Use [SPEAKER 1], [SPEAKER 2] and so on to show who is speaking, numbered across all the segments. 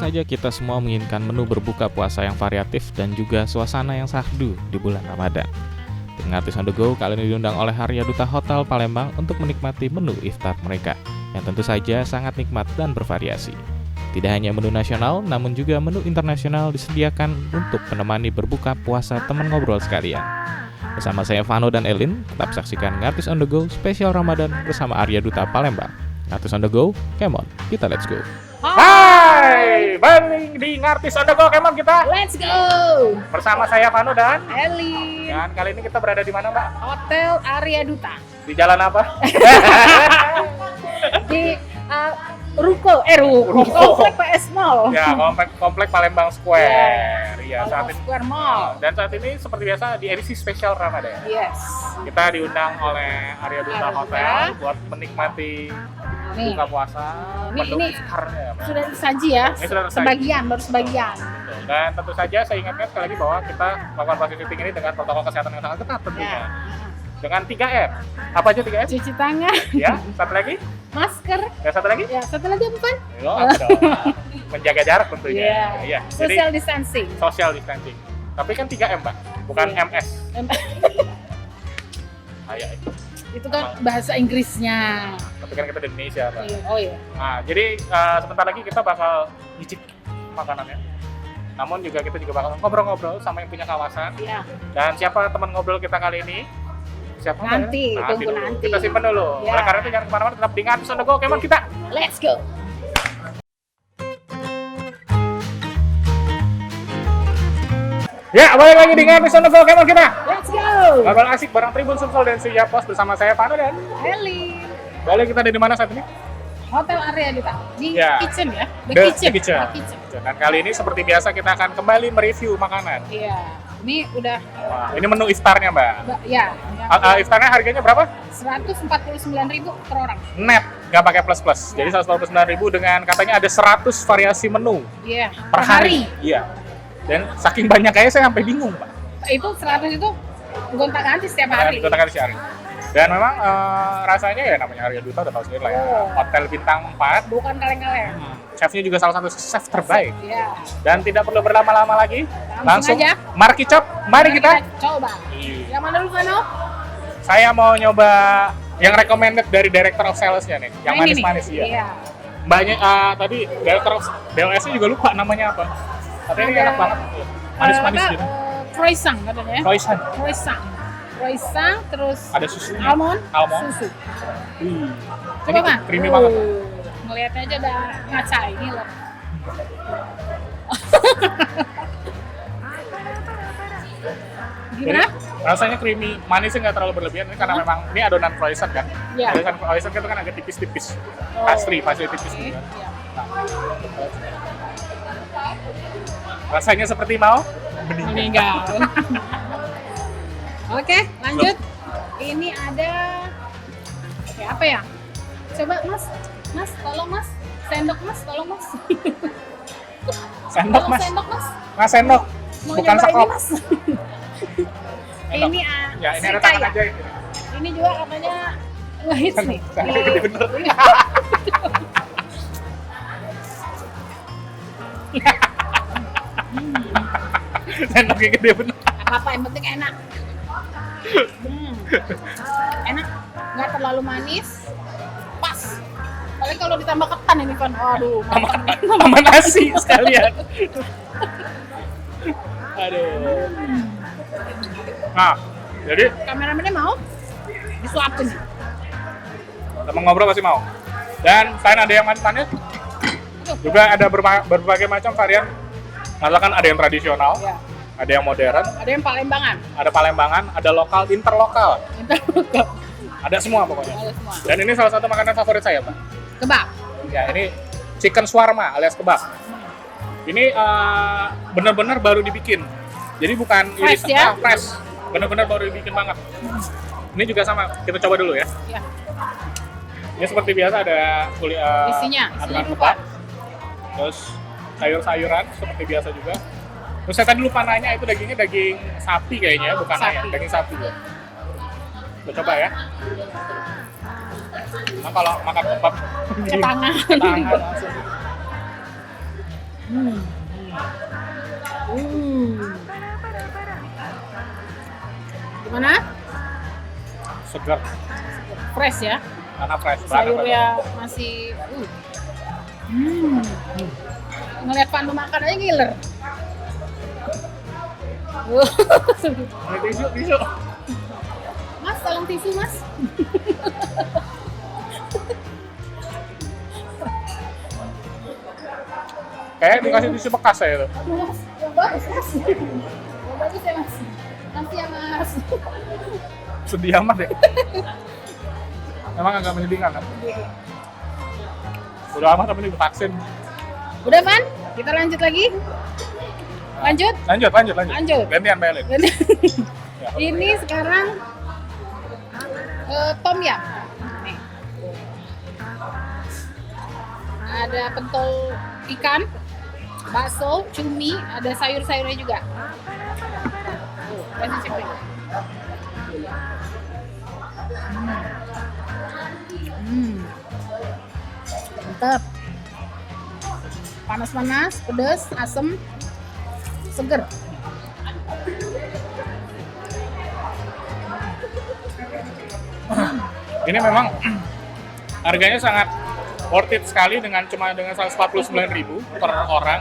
[SPEAKER 1] saja kita semua menginginkan menu berbuka puasa yang variatif dan juga suasana yang syahdu di bulan Ramadan. Tim Ngartis on the Go kali ini diundang oleh Arya Duta Hotel Palembang untuk menikmati menu iftar mereka, yang tentu saja sangat nikmat dan bervariasi. Tidak hanya menu nasional, namun juga menu internasional disediakan untuk menemani berbuka puasa teman ngobrol sekalian. Bersama saya Vano dan Elin, tetap saksikan Ngartis on the Go spesial Ramadan bersama Arya Duta Palembang. Ngartis on the Go, come on, kita let's go.
[SPEAKER 2] Hai, balik di Ngartis on the Go, come on kita.
[SPEAKER 3] Let's go!
[SPEAKER 2] Bersama saya Vano dan
[SPEAKER 3] Elin,
[SPEAKER 2] Dan kali ini kita berada di mana, Mbak?
[SPEAKER 3] Hotel Arya Duta.
[SPEAKER 2] Di jalan apa?
[SPEAKER 3] Di Ruko. Komplek PS Mall.
[SPEAKER 2] Ya, komplek Palembang Square. Iya, saat
[SPEAKER 3] Palembang
[SPEAKER 2] ini.
[SPEAKER 3] Square Mall.
[SPEAKER 2] Dan saat ini seperti biasa di edisi spesial Ramadan.
[SPEAKER 3] Yes.
[SPEAKER 2] Kita diundang oleh Arya Duta
[SPEAKER 3] Arya Duta.
[SPEAKER 2] Hotel buat menikmati
[SPEAKER 3] Nih,
[SPEAKER 2] buka puasa.
[SPEAKER 3] Ini
[SPEAKER 2] iftarnya, Mbak.
[SPEAKER 3] sudah disaji ya.
[SPEAKER 2] Ini sudah tersaji.
[SPEAKER 3] Sebagian, baru sebagian.
[SPEAKER 2] Betul. Dan tentu saja saya ingatkan sekali lagi bahwa kita melakukan proses syuting ini dengan protokol kesehatan yang sangat ketat tentunya.
[SPEAKER 3] Ya.
[SPEAKER 2] Dengan 3M. Apa aja 3M?
[SPEAKER 3] Cuci tangan,
[SPEAKER 2] Ya, satu lagi?
[SPEAKER 3] masker.
[SPEAKER 2] Ya, satu lagi?
[SPEAKER 3] Ya, satu lagi apa, Pan?
[SPEAKER 2] Yo, apa dong? Menjaga jarak tentunya.
[SPEAKER 3] Iya.
[SPEAKER 2] Iya.
[SPEAKER 3] Social
[SPEAKER 2] Jadi
[SPEAKER 3] distancing.
[SPEAKER 2] social distancing. Tapi kan 3M, Mbak. Bukan
[SPEAKER 3] Iya.
[SPEAKER 2] MS. Kayak
[SPEAKER 3] Itu kan bahasa Inggrisnya.
[SPEAKER 2] tapi kan kita di Indonesia, Mbak.
[SPEAKER 3] Iya. Oh iya.
[SPEAKER 2] Nah, jadi sebentar lagi kita bakal nyicip makanannya. Namun juga kita juga bakal ngobrol-ngobrol sama yang punya kawasan.
[SPEAKER 3] Iya.
[SPEAKER 2] Dan siapa teman ngobrol kita kali ini? Siapa?
[SPEAKER 3] Nanti,
[SPEAKER 2] Mbak?
[SPEAKER 3] tunggu
[SPEAKER 2] dulu.
[SPEAKER 3] nanti.
[SPEAKER 2] Kita simpen dulu.
[SPEAKER 3] Ya.
[SPEAKER 2] Oleh karena itu jangan kemana-mana, tetap di Ngartis on the Go, Kemon kita.
[SPEAKER 3] Let's go.
[SPEAKER 2] Ya, balik lagi di Ngartis on the Go, Kemon kita.
[SPEAKER 3] Let's go.
[SPEAKER 2] Ngobrol asik bareng Tribun Sumsel dan Suya Pos bersama saya Vano dan
[SPEAKER 3] Elin.
[SPEAKER 2] boleh kita ada di mana saat ini?
[SPEAKER 3] Hotel Arya Duta. Di
[SPEAKER 2] Ya.
[SPEAKER 3] kitchen ya. The
[SPEAKER 2] The
[SPEAKER 3] kitchen.
[SPEAKER 2] Kitchen.
[SPEAKER 3] The kitchen.
[SPEAKER 2] Dan kali ini seperti biasa kita akan kembali mereview makanan.
[SPEAKER 3] Iya. Ini udah
[SPEAKER 2] Wah, ini menu iftarnya, Mbak.
[SPEAKER 3] ya.
[SPEAKER 2] Iftarnya harganya berapa?
[SPEAKER 3] 149.000 per orang.
[SPEAKER 2] Net, nggak pakai plus-plus. Jadi 149.000 dengan katanya ada 100 variasi menu
[SPEAKER 3] Iya.
[SPEAKER 2] per hari. Iya. Dan saking banyak kayak saya sampai bingung, Pak.
[SPEAKER 3] Itu 100 itu gonta-ganti setiap hari.
[SPEAKER 2] Kita kasih hari. Dan memang rasanya ya namanya Arya Duta udah tahu sendiri lah ya.
[SPEAKER 3] Oh.
[SPEAKER 2] Hotel bintang 4.
[SPEAKER 3] Bukan kaleng-kaleng.
[SPEAKER 2] Chefnya juga salah satu chef terbaik.
[SPEAKER 3] Iya.
[SPEAKER 2] Dan tidak perlu berlama-lama lagi.
[SPEAKER 3] Langsung aja.
[SPEAKER 2] Marki Chop, mari kita.
[SPEAKER 3] coba. Yang mana dulu, Vano?
[SPEAKER 2] Saya mau nyoba yang recommended dari Director of Sales-nya nih, yang
[SPEAKER 3] Nah, ini
[SPEAKER 2] manis-manis
[SPEAKER 3] nih.
[SPEAKER 2] ya.
[SPEAKER 3] Iya.
[SPEAKER 2] Mbaknya tadi Director of BOS-nya juga lupa namanya apa. Tapi ini enak banget. Manis-manis gitu.
[SPEAKER 3] Croissant katanya.
[SPEAKER 2] Croissant.
[SPEAKER 3] Croissant, terus
[SPEAKER 2] Ada susunya.
[SPEAKER 3] almond,
[SPEAKER 2] Almond.
[SPEAKER 3] susu.
[SPEAKER 2] Ini
[SPEAKER 3] Coba, Pak.
[SPEAKER 2] creamy banget.
[SPEAKER 3] Ngelihatnya aja udah ngaca ini loh. Gimana?
[SPEAKER 2] Jadi, rasanya creamy, manisnya nggak terlalu berlebihan. Ini karena memang ini adonan croissant kan.
[SPEAKER 3] Iya.
[SPEAKER 2] Adonan croissant itu kan agak tipis-tipis.
[SPEAKER 3] Oh.
[SPEAKER 2] Pastry tipis
[SPEAKER 3] Oke,
[SPEAKER 2] gitu kan.
[SPEAKER 3] iya.
[SPEAKER 2] Rasanya seperti mau
[SPEAKER 3] Meninggal. Oke, lanjut. Ini ada kayak apa ya? Coba Mas, tolong Mas. Sendok Mas, tolong Mas.
[SPEAKER 2] Sendok,
[SPEAKER 3] Tolong
[SPEAKER 2] Mas.
[SPEAKER 3] Sendok Mas.
[SPEAKER 2] Mas sendok,
[SPEAKER 3] Mau
[SPEAKER 2] bukan
[SPEAKER 3] nyoba
[SPEAKER 2] sekop.
[SPEAKER 3] ini Mas.
[SPEAKER 2] Sendok.
[SPEAKER 3] Ini
[SPEAKER 2] Ya, ini ada
[SPEAKER 3] Srika
[SPEAKER 2] tangan
[SPEAKER 3] ya?
[SPEAKER 2] aja ini.
[SPEAKER 3] Ini juga katanya ngehits nih.
[SPEAKER 2] Sendok gede bener. Sendoknya gede bener.
[SPEAKER 3] Apa yang penting enak. Enak, nggak terlalu manis, pas. Paling kalau ditambah ketan ini kan, aduh, mantap.
[SPEAKER 2] Sama nasi sekalian. Aduh. Nah, jadi
[SPEAKER 3] Kameramennya mau disuapin.
[SPEAKER 2] teman ngobrol pasti mau. Dan selain ada yang manis-manis, juga ada berbagai macam varian. Masakan ada yang tradisional,
[SPEAKER 3] Ya.
[SPEAKER 2] ada yang modern,
[SPEAKER 3] Ada yang Palembangan,
[SPEAKER 2] ada Palembangan, ada lokal, interlokal, ada semua pokoknya.
[SPEAKER 3] ada semua.
[SPEAKER 2] Dan ini salah satu makanan favorit saya, Pak.
[SPEAKER 3] Kebab.
[SPEAKER 2] Ya, ini chicken shawarma alias kebab. Ini benar-benar baru dibikin. Jadi bukan
[SPEAKER 3] Fresh ya?
[SPEAKER 2] fresh. Benar-benar baru dibikin banget. Ini juga sama. Kita coba dulu ya.
[SPEAKER 3] Ya.
[SPEAKER 2] Ini seperti biasa ada kulit
[SPEAKER 3] Isinya
[SPEAKER 2] adonan
[SPEAKER 3] lupa.
[SPEAKER 2] kebab. Terus sayur-sayuran seperti biasa juga. Terus saya tadi lupa nanya itu dagingnya daging sapi kayaknya, bukan
[SPEAKER 3] Sapi.
[SPEAKER 2] ayam, daging sapi ya. Kita coba ya. Nah, kalau makan kebab
[SPEAKER 3] Ke tangan.
[SPEAKER 2] ke tangan langsung.
[SPEAKER 3] Hmm. Gimana?
[SPEAKER 2] Segar,
[SPEAKER 3] Fresh ya?
[SPEAKER 2] karena fresh banget.
[SPEAKER 3] Sayurnya masih ngeliat Pandu makan aja ngiler.
[SPEAKER 2] Ini tisu.
[SPEAKER 3] Mas, tolong tisu mas.
[SPEAKER 2] Kayak dikasih tisu bekas saya itu.
[SPEAKER 3] Mas, yang bagus mas. Yang bagus ya mas. Nanti ya mas.
[SPEAKER 2] Sedih amat ya. Emang agak menyedihkan kan? Udah amat tapi ini vaksin.
[SPEAKER 3] Udah Van? Kita lanjut lagi? Lanjut?
[SPEAKER 2] Lanjut. Gantian Mbak Elin. Ya.
[SPEAKER 3] Ini sekarang tom yum. Nih. Ada pentol ikan, bakso, cumi, ada sayur-sayurnya juga. Kasih cek dulu. Mantap. Panas-panas, pedas, asem, seger.
[SPEAKER 2] Ini memang harganya sangat worth it sekali dengan 149.000 per orang.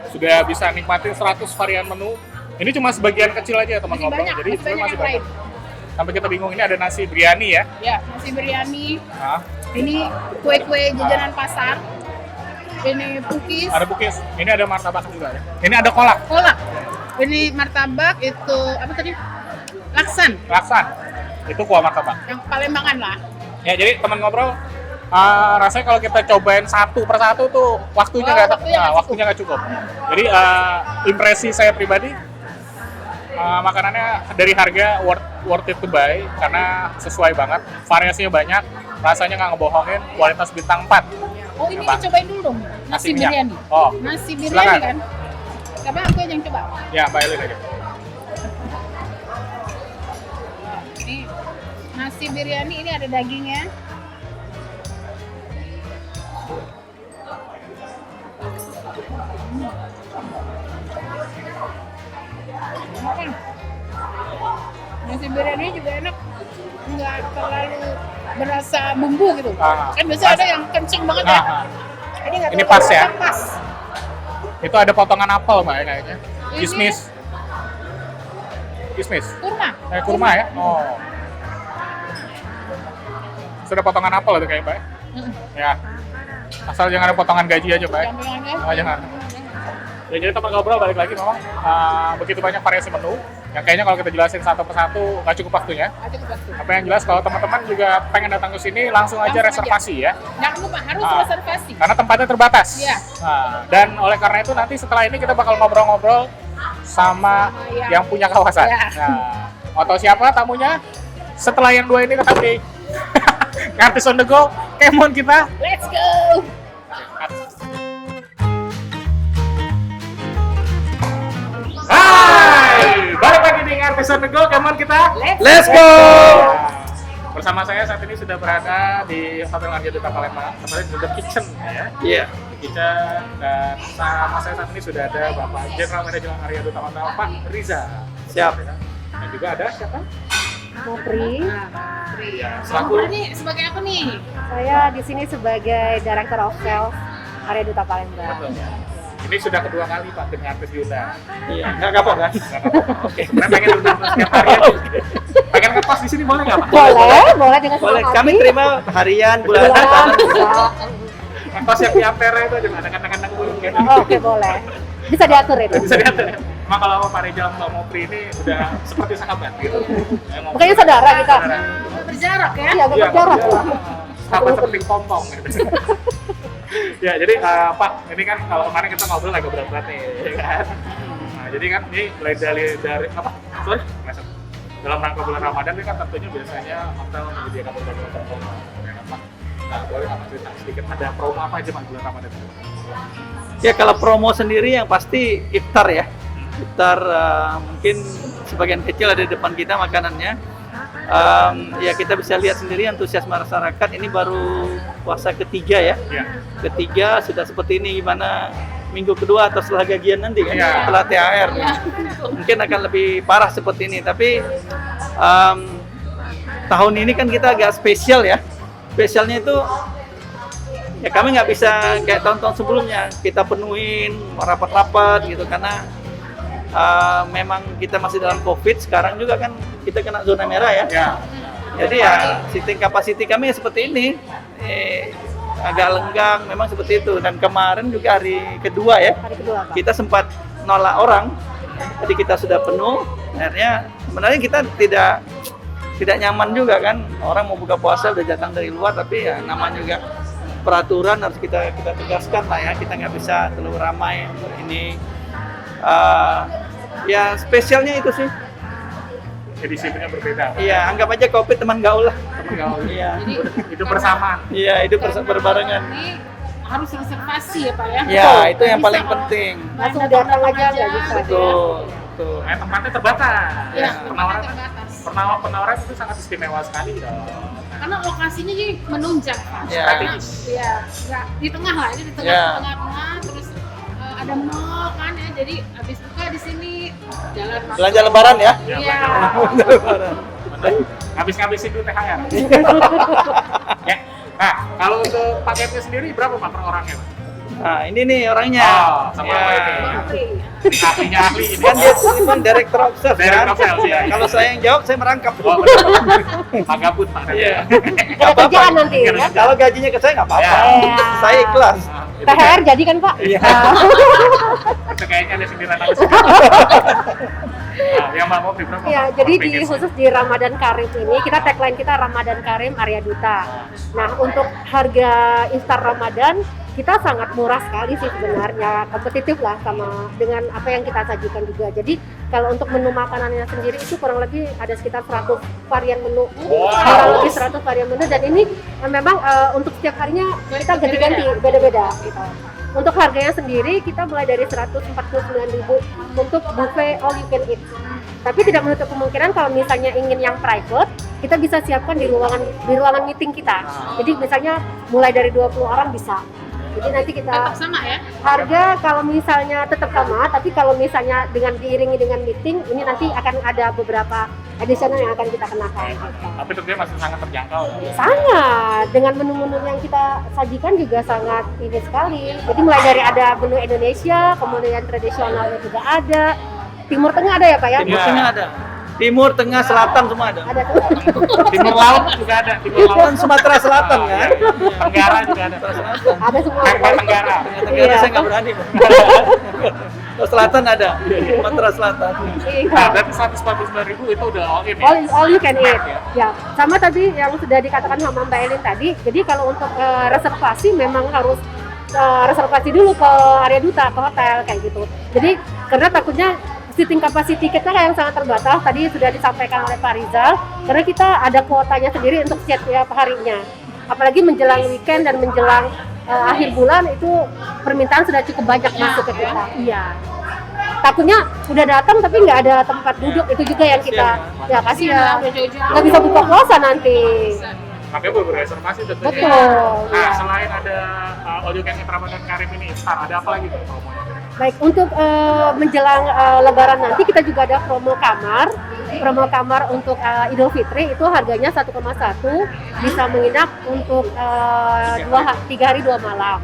[SPEAKER 2] Sudah bisa nikmatin 100 varian menu. Ini cuma sebagian kecil aja teman
[SPEAKER 3] Masih
[SPEAKER 2] ngobrol.
[SPEAKER 3] banyak,
[SPEAKER 2] Jadi
[SPEAKER 3] masih
[SPEAKER 2] sebenarnya
[SPEAKER 3] banyak
[SPEAKER 2] masih
[SPEAKER 3] yang
[SPEAKER 2] banyak. Sampai kita bingung ini ada nasi biryani ya.
[SPEAKER 3] Ya, nasi biryani.
[SPEAKER 2] Nah,
[SPEAKER 3] Ini kue-kue jajanan pasar. Ini cookies,
[SPEAKER 2] ada bukis. Ini ada martabak juga ya. Ini ada kolak.
[SPEAKER 3] kolak. Ini martabak, itu apa tadi? Laksan,
[SPEAKER 2] Laksan. Itu kuah martabak.
[SPEAKER 3] yang Palembangan lah.
[SPEAKER 2] Ya, jadi teman ngobrol rasanya kalau kita cobain satu persatu tuh waktunya nggak cukup. Jadi impresi saya pribadi makanannya dari harga worth it to buy karena sesuai banget, variasinya banyak, rasanya nggak ngebohongin, kualitas bintang 4.
[SPEAKER 3] Oh ini
[SPEAKER 2] Apa?
[SPEAKER 3] cobain dulu dong,
[SPEAKER 2] Nasi
[SPEAKER 3] nasi
[SPEAKER 2] minyak.
[SPEAKER 3] biryani.
[SPEAKER 2] Oh,
[SPEAKER 3] Nasi biryani
[SPEAKER 2] silakan.
[SPEAKER 3] kan? Coba aku yang coba.
[SPEAKER 2] Ya, Mbak Elin aja.
[SPEAKER 3] Ini nasi biryani, ini ada dagingnya. Nasi biryani juga enak, nggak terlalu berasa bumbu gitu. Kan biasanya
[SPEAKER 2] pas.
[SPEAKER 3] ada yang kenceng banget ya. Ini nggak
[SPEAKER 2] Ini
[SPEAKER 3] terlalu
[SPEAKER 2] pas ya?
[SPEAKER 3] Pas.
[SPEAKER 2] Itu ada potongan apel Mbak ya kayaknya.
[SPEAKER 3] Ini-
[SPEAKER 2] Kismis.
[SPEAKER 3] Kurma.
[SPEAKER 2] Kurma ya? Oh. Sudah potongan apel itu kayak Mbak. Ya. Asal jangan ada potongan gaji aja Mbak.
[SPEAKER 3] Campurannya.
[SPEAKER 2] Oh, jangan. Ya, jadi teman ngobrol balik lagi memang begitu banyak variasi menu yang kayaknya kalau kita jelasin satu persatu nggak cukup waktunya.
[SPEAKER 3] Ada juga tuh.
[SPEAKER 2] Apa yang jelas kalau teman-teman juga pengen datang ke sini langsung aja
[SPEAKER 3] Langsung
[SPEAKER 2] reservasi ya.
[SPEAKER 3] Jangan lupa harus
[SPEAKER 2] Ah.
[SPEAKER 3] reservasi.
[SPEAKER 2] Karena tempatnya terbatas.
[SPEAKER 3] Iya.
[SPEAKER 2] Dan oleh karena itu nanti setelah ini kita bakal ngobrol-ngobrol sama yang punya kawasan.
[SPEAKER 3] Iya.
[SPEAKER 2] Nah, atau siapa tamunya? Setelah yang dua ini tetap di Ngartis on the Go, Kemon kita.
[SPEAKER 3] Let's go.
[SPEAKER 2] Hai, balik lagi di Ngartis on the Go, Kemon kita.
[SPEAKER 4] Let's go!
[SPEAKER 2] Bersama saya saat ini sudah berada di Hotel Arya Duta Palembang, tepatnya di The Kitchen ya.
[SPEAKER 4] Iya.
[SPEAKER 2] The Kitchen, dan sama saya saat ini sudah ada Bapak General Manager Arya Duta Hotel, Pak Riza.
[SPEAKER 4] Siap.
[SPEAKER 2] Dan juga ada siapa?
[SPEAKER 5] Mopri,
[SPEAKER 2] Ya,
[SPEAKER 3] Aku
[SPEAKER 2] selaku
[SPEAKER 3] ini sebagai apa nih?
[SPEAKER 5] saya di sini sebagai Director of Sales Area Duta Palembang.
[SPEAKER 2] Betul. Ini sudah kedua kali Pak dengan artis diundang.
[SPEAKER 4] Iya. Nggak kapok kan?
[SPEAKER 2] Nggak apa-apa. Oke, sebenarnya pengen undang setiap hari aja. Pengen ngepas di sini boleh nggak Pak?
[SPEAKER 5] Boleh dengan senang
[SPEAKER 4] Boleh.
[SPEAKER 5] hati.
[SPEAKER 4] Kami terima harian, bulanan.
[SPEAKER 5] Bulan, bisa.
[SPEAKER 2] Ngepas yang di Ampera itu aja, ada kadang-kadang dulu.
[SPEAKER 5] Oh, Oke, boleh. Bisa diatur itu.
[SPEAKER 2] Bisa diatur ya. Emang kalau Pak Rizal Mbak Mopri ini udah seperti sahabat gitu.
[SPEAKER 5] Bukannya saudara kita?
[SPEAKER 3] Berjarak ya?
[SPEAKER 5] Iya, agak berjarak.
[SPEAKER 2] Sahabat seperti pompong gitu. Ya, jadi Pak, ini kan kalau kemarin kita ngobrol agak berat-berat nih, ya kan? Nah, jadi kan ini mulai dari apa? Sorry, meleset. Dalam rangka bulan Ramadan ini kan tentunya biasanya hotel menyediakan berbagai macam promo, ya kan Pak? Nah, boleh nggak Pak cerita sedikit ada promo apa aja Pak bulan Ramadan ini?
[SPEAKER 4] Ya kalau promo sendiri yang pasti iftar ya. Iftar mungkin sebagian kecil ada di depan kita makanannya. Ya kita bisa lihat sendiri antusias masyarakat ini baru puasa ketiga ya.
[SPEAKER 2] Ya,
[SPEAKER 4] Ketiga sudah seperti ini, gimana minggu kedua atau setelah gajian nanti kan,
[SPEAKER 2] Iya.
[SPEAKER 4] setelah THR.
[SPEAKER 3] Iya.
[SPEAKER 4] Mungkin akan lebih parah seperti ini. Tapi tahun ini kan kita agak spesial ya. Spesialnya itu ya kami nggak bisa kayak tahun-tahun sebelumnya kita penuhin rapat-rapat gitu karena memang kita masih dalam COVID. Sekarang juga kan kita kena zona merah ya.
[SPEAKER 2] Ya.
[SPEAKER 4] Jadi ya seating capacity kami seperti ini, agak lenggang memang seperti itu. Dan kemarin juga hari kedua ya,
[SPEAKER 5] Hari kedua, Pak.
[SPEAKER 4] kita sempat nolak orang, jadi kita sudah penuh. Akhirnya sebenarnya kita tidak nyaman juga kan, orang mau buka puasa udah datang dari luar, tapi ya namanya juga peraturan harus kita tegaskan lah ya, kita nggak bisa terlalu ramai ini. Ya spesialnya itu sih.
[SPEAKER 2] Edisinya berbeda.
[SPEAKER 4] Iya, anggap aja COVID teman gaul lah.
[SPEAKER 2] Teman gaul.
[SPEAKER 4] Iya.
[SPEAKER 3] Jadi
[SPEAKER 2] Itu bersamaan.
[SPEAKER 4] Iya, itu berbarengan.
[SPEAKER 3] ini harus reservasi ya Pak ya?
[SPEAKER 4] Ya, itu yang
[SPEAKER 3] Bisa
[SPEAKER 4] paling
[SPEAKER 3] kalau
[SPEAKER 4] penting.
[SPEAKER 5] Langsung datang aja nggak bisa.
[SPEAKER 4] Betul, betul.
[SPEAKER 2] Tempatnya terbatas.
[SPEAKER 3] Iya,
[SPEAKER 2] Penawaran
[SPEAKER 3] tempatnya terbatas.
[SPEAKER 2] penawaran itu sangat istimewa sekali dong.
[SPEAKER 3] Karena lokasinya jadi menunjang Pak.
[SPEAKER 4] Ya.
[SPEAKER 2] Strategis.
[SPEAKER 3] Iya, nggak di tengah lah, ini di
[SPEAKER 4] Ya.
[SPEAKER 3] tengah-tengah, terus ada mall kan ya, jadi habis buka di sini jalan masuk.
[SPEAKER 4] Belanja lebaran ya.
[SPEAKER 2] Ya,
[SPEAKER 3] Iya.
[SPEAKER 2] belanja
[SPEAKER 4] Lebaran.
[SPEAKER 2] Bener. Habis-habisin duit THR. Ya. Nah, kalau untuk paketnya sendiri berapa Pak per orangnya, Pak?
[SPEAKER 4] Nah, ini nih orangnya.
[SPEAKER 2] Oh, sama
[SPEAKER 4] Ya.
[SPEAKER 2] ini.
[SPEAKER 3] Oke.
[SPEAKER 2] Ini ahlinya ahli ini.
[SPEAKER 4] Kan dia memang director of sales
[SPEAKER 2] Director
[SPEAKER 4] kan.
[SPEAKER 2] of sales, ya.
[SPEAKER 4] Kalau saya yang jawab, saya merangkap.
[SPEAKER 2] Oh, betul. Pak Gabut, Pak.
[SPEAKER 4] Iya.
[SPEAKER 5] Ada kerjaan nanti
[SPEAKER 2] Iya,
[SPEAKER 5] ya.
[SPEAKER 4] Kalau gajinya ke saya nggak apa-apa.
[SPEAKER 5] Ya.
[SPEAKER 4] Saya ikhlas.
[SPEAKER 2] Nah, itu
[SPEAKER 5] THR jadi kan Pak?
[SPEAKER 4] Iya.
[SPEAKER 2] itu kayaknya ada sindiran lagi. Nah, yang mau berapa?
[SPEAKER 5] Ya,
[SPEAKER 2] Pak?
[SPEAKER 5] jadi
[SPEAKER 2] Per
[SPEAKER 5] di
[SPEAKER 2] package-nya?
[SPEAKER 5] khusus di Ramadan Karim ini kita tagline kita Ramadan Karim Arya Duta. Nah, untuk harga iftar Ramadan kita sangat murah sekali sih sebenarnya, kompetitif lah sama dengan apa yang kita sajikan juga. Jadi kalau untuk menu makanannya sendiri itu kurang lebih ada sekitar 100 varian menu,
[SPEAKER 2] Wow.
[SPEAKER 5] kurang lebih 100 varian menu dan ini memang untuk setiap harinya kita ganti-ganti, beda-beda gitu. Untuk harganya sendiri kita mulai dari 149.000 untuk buffet all you can eat. Tapi tidak menutup kemungkinan kalau misalnya ingin yang private, kita bisa siapkan di ruangan meeting kita. Jadi misalnya mulai dari 20 orang bisa. Jadi nanti kita
[SPEAKER 3] Tetap sama ya?
[SPEAKER 5] harga kalau misalnya tetap sama, tapi kalau misalnya dengan diiringi dengan meeting, ini nanti akan ada beberapa additional yang akan kita kenakan. Gitu.
[SPEAKER 2] Tapi tentunya masih sangat terjangkau.
[SPEAKER 5] Sangat, dengan menu-menu yang kita sajikan juga sangat ini sekali. Jadi mulai dari ada menu Indonesia, kemudian tradisionalnya juga ada. Timur Tengah ada ya Pak ya?
[SPEAKER 4] Timur Tengah ada. Timur, Tengah, Selatan semua ada.
[SPEAKER 5] Ada tuh.
[SPEAKER 2] Timur Laut juga ada. Timur Laut.
[SPEAKER 4] Kan Sumatera Selatan
[SPEAKER 2] Ah,
[SPEAKER 4] kan?
[SPEAKER 2] iya. Tenggara juga ada.
[SPEAKER 4] Selatan.
[SPEAKER 5] Ada semua.
[SPEAKER 2] Tekpa Tenggara.
[SPEAKER 4] Tenggara
[SPEAKER 5] Iya.
[SPEAKER 4] saya nggak berani. Pak. Kalau Selatan ada. Sumatera Selatan.
[SPEAKER 2] Nah,
[SPEAKER 5] Iya.
[SPEAKER 2] berarti 149.000 itu udah all in ya?
[SPEAKER 5] All you can eat. Ya, sama tadi yang sudah dikatakan sama Mbak Elin tadi. Jadi kalau untuk reservasi memang harus reservasi dulu ke Arya Duta, ke hotel kayak gitu. Jadi karena takutnya seating capacity kita yang sangat terbatas, tadi sudah disampaikan oleh Pak Rizal, karena kita ada kuotanya sendiri untuk setiap harinya. Apalagi menjelang weekend dan menjelang akhir bulan itu permintaan sudah cukup banyak masuk ke kita. Iya. Takutnya udah datang tapi nggak ada tempat duduk, itu juga yang kita ya kasih ya
[SPEAKER 3] Udah jauh-jauh.
[SPEAKER 5] nggak bisa buka puasa nanti.
[SPEAKER 2] Makanya baru reservasi tentunya.
[SPEAKER 5] Betul.
[SPEAKER 2] Nah,
[SPEAKER 5] Iya.
[SPEAKER 2] selain ada all you can eat Ramadan Karim ini, Star, ada apa lagi tuh promonya?
[SPEAKER 5] Baik, untuk menjelang Lebaran nanti kita juga ada promo kamar. Promo kamar untuk Idul Fitri itu harganya 1,1, bisa menginap untuk 3 hari 2 malam.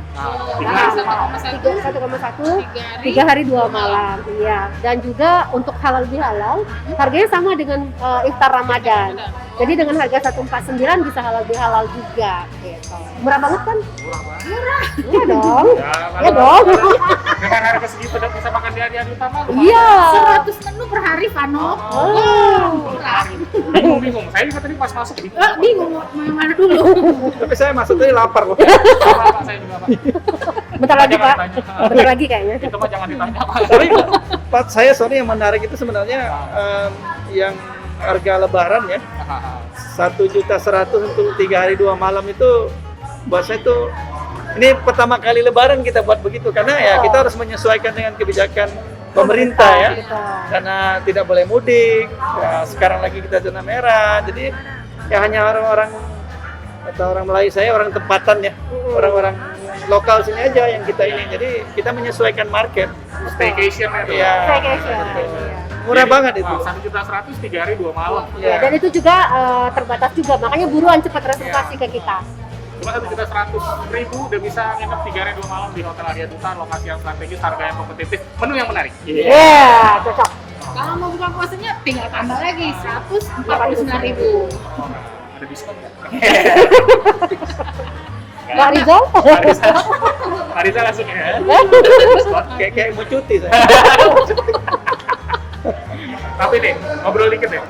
[SPEAKER 2] Nah,
[SPEAKER 3] 1,1
[SPEAKER 5] 3 hari 2 malam, iya. Dan juga untuk halal bihalal, harganya sama dengan iftar Ramadan. Jadi dengan harga 149 bisa halal bihalal juga. Gitu. Murah banget kan?
[SPEAKER 2] murah banget.
[SPEAKER 5] Iya dong.
[SPEAKER 2] Ya,
[SPEAKER 5] Iya dong.
[SPEAKER 2] Dengan harga segitu udah bisa makan di hari utama.
[SPEAKER 5] Iya.
[SPEAKER 3] 100 menu per hari, Vano. Murah.
[SPEAKER 2] Bingung. Saya juga tadi pas masuk bingung.
[SPEAKER 3] Bingung mau yang mana dulu.
[SPEAKER 4] Tapi saya masuk tadi lapar kok.
[SPEAKER 2] Sama Pak, saya juga Pak.
[SPEAKER 5] Bentar lagi
[SPEAKER 2] Jangan
[SPEAKER 5] Pak.
[SPEAKER 2] ditanya.
[SPEAKER 5] Bentar lagi kayaknya.
[SPEAKER 2] Itu mah jangan ditanya Pak.
[SPEAKER 4] Tapi Pak, saya sorry yang menarik itu sebenarnya yang harga Lebaran ya, 1.100.000 untuk 3 hari 2 malam itu buat saya itu ini pertama kali Lebaran kita buat begitu karena ya kita harus menyesuaikan dengan kebijakan pemerintah ya, karena tidak boleh mudik. Ya, sekarang lagi kita zona merah, jadi ya hanya orang-orang atau orang Melayu, saya orang tempatan ya, orang-orang lokal sini aja yang kita ini. Jadi kita menyesuaikan market.
[SPEAKER 2] Staycation itu.
[SPEAKER 4] Iya.
[SPEAKER 5] Staycation,
[SPEAKER 4] Betul.
[SPEAKER 5] iya.
[SPEAKER 4] Murah banget itu.
[SPEAKER 2] 1.100.000 3 hari 2 malam.
[SPEAKER 5] Ya, dan itu juga terbatas juga, makanya buruan cepat reservasi ke kita.
[SPEAKER 2] Cuma 1.100.000 udah bisa nginep 3 hari 2 malam di Hotel Arya Duta, lokasi yang strategis, harga yang kompetitif, menu yang menarik.
[SPEAKER 5] Iya, cocok.
[SPEAKER 3] Kalau mau buka puasanya tinggal tambah lagi 149.000.
[SPEAKER 2] Ada diskon nggak?
[SPEAKER 5] Mbak Rizal?
[SPEAKER 2] Marisa langsung ya.
[SPEAKER 4] Kayak mau cuti saya.
[SPEAKER 2] Tapi nih, ngobrol dikit deh.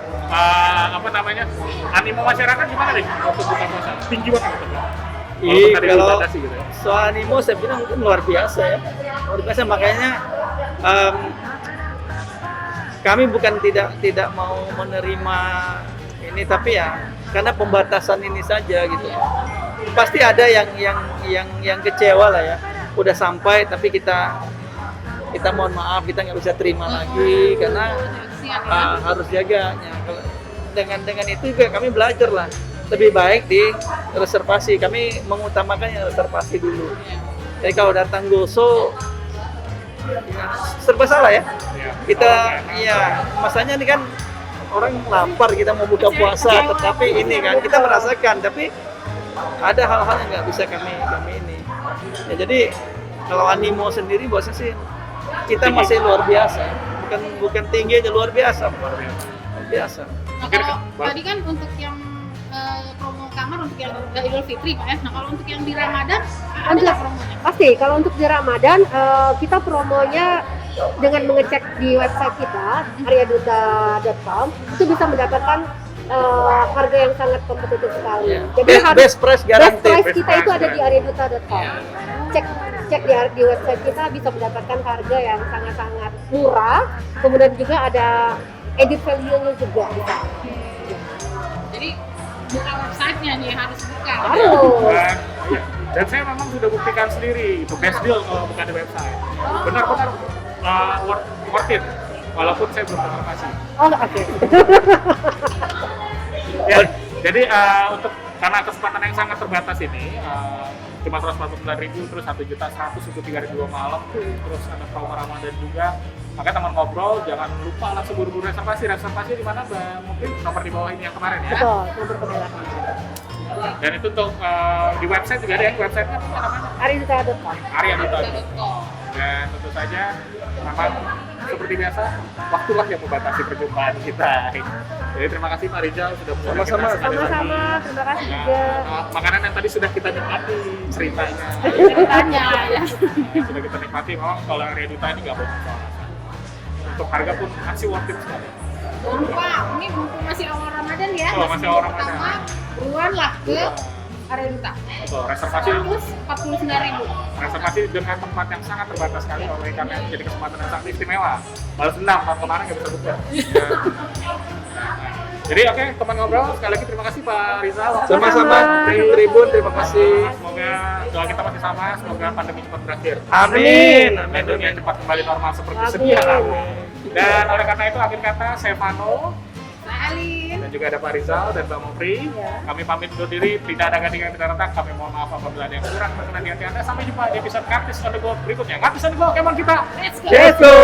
[SPEAKER 2] Apa namanya? Animo masyarakat gimana nih untuk buka puasa? Tinggi banget gitu.
[SPEAKER 4] Iya,
[SPEAKER 2] tadi
[SPEAKER 4] kalau
[SPEAKER 2] dibatasi gitu ya.
[SPEAKER 4] soal animo saya bilang mungkin luar biasa ya. Luar biasa, makanya kami bukan tidak mau menerima ini, tapi ya karena pembatasan ini saja gitu. Pasti ada yang kecewa lah ya. Udah sampai tapi kita mohon maaf, kita nggak bisa terima lagi karena harus jaganya. Dengan itu juga kami belajar lah. Lebih baik di reservasi. Kami mengutamakan yang reservasi dulu. Jadi kalau datang goso ya, serba salah ya. Kita iya, masanya ini kan orang lapar, kita mau buka puasa, tetapi ini kan kita merasakan, tapi ada hal-hal yang nggak bisa kami ini. Ya, jadi kalau animo sendiri bosnya sih kita masih luar biasa, bukan tinggi aja, luar biasa. Luar biasa.
[SPEAKER 3] Nah, kalau tadi kan untuk yang promo kamar untuk yang Idul Fitri Pak ya. Nah, kalau untuk yang di Ramadan ada nggak promonya?
[SPEAKER 5] Pasti, kalau untuk di Ramadan kita promonya dengan mengecek di website kita aryaduta.com itu bisa mendapatkan harga yang sangat kompetitif sekali. Jadi
[SPEAKER 4] best price guarantee.
[SPEAKER 5] Best price kita itu ada di aryaduta.com. Cek di website kita bisa mendapatkan harga yang sangat-sangat murah. Kemudian juga ada edit value-nya juga bisa.
[SPEAKER 3] Jadi buka websitenya nih, harus buka.
[SPEAKER 5] Harus.
[SPEAKER 2] Dan saya memang sudah buktikan sendiri itu best deal kalau bukan di website. Benar-benar worth it. Walaupun saya belum konfirmasi.
[SPEAKER 5] Oh, oke.
[SPEAKER 2] Ya, jadi untuk karena kesempatan yang sangat terbatas ini cuma 149.000 terus 1.100.000 untuk 3 hari 2 malam, terus ada promo Ramadan juga. Makanya teman ngobrol jangan lupa langsung buru-buru reservasi di mana Mbak? Mungkin nomor di bawah ini yang kemarin ya.
[SPEAKER 5] Betul, nomor kebetulan.
[SPEAKER 2] Dan itu untuk di website juga ada ya, websitenya apa namanya?
[SPEAKER 5] aryaduta.com.
[SPEAKER 2] Aryaduta.com. Dan tentu saja memang seperti biasa waktulah yang membatasi perjumpaan kita. Jadi terima kasih Pak Rizal sudah bersama kita sekali lagi.
[SPEAKER 5] Sama-sama, terima kasih juga.
[SPEAKER 2] Makanan yang tadi sudah kita nikmati ceritanya.
[SPEAKER 3] Ya.
[SPEAKER 2] Sudah kita nikmati, memang kalau Arya Duta ini nggak bohong soal rasa. Untuk harga pun masih worth it sekali.
[SPEAKER 3] Wah, ini mumpung masih awal Ramadan ya.
[SPEAKER 2] Oh, masih awal Ramadan.
[SPEAKER 3] Pertama, buruan lah ke Arya Duta.
[SPEAKER 2] Betul, reservasi
[SPEAKER 3] 149.000.
[SPEAKER 2] reservasi dengan tempat yang sangat terbatas sekali, oleh karena jadi kesempatan yang sangat istimewa. Balas 6 tahun kemarin nggak bisa buka. Jadi oke, teman ngobrol, sekali lagi terima kasih Pak Rizal.
[SPEAKER 4] Sama-sama, Tribun, terima kasih.
[SPEAKER 2] Semoga doa kita masih sama, semoga pandemi cepat berakhir.
[SPEAKER 4] Amin.
[SPEAKER 2] Dan dunia cepat kembali normal seperti sedia. Dan oleh karena itu akhir kata saya Vano,
[SPEAKER 3] Saya Alin.
[SPEAKER 2] dan juga ada Pak Rizal dan Mbak Mupri. Kami pamit undur diri, tidak ada gading yang tidak retak. Kami mohon maaf apabila ada yang kurang berkenan di hati Anda. Sampai jumpa di episode Ngatis on the Go berikutnya. Ngatis on the Go, kemon kita.
[SPEAKER 3] Let's go.
[SPEAKER 4] Let's go.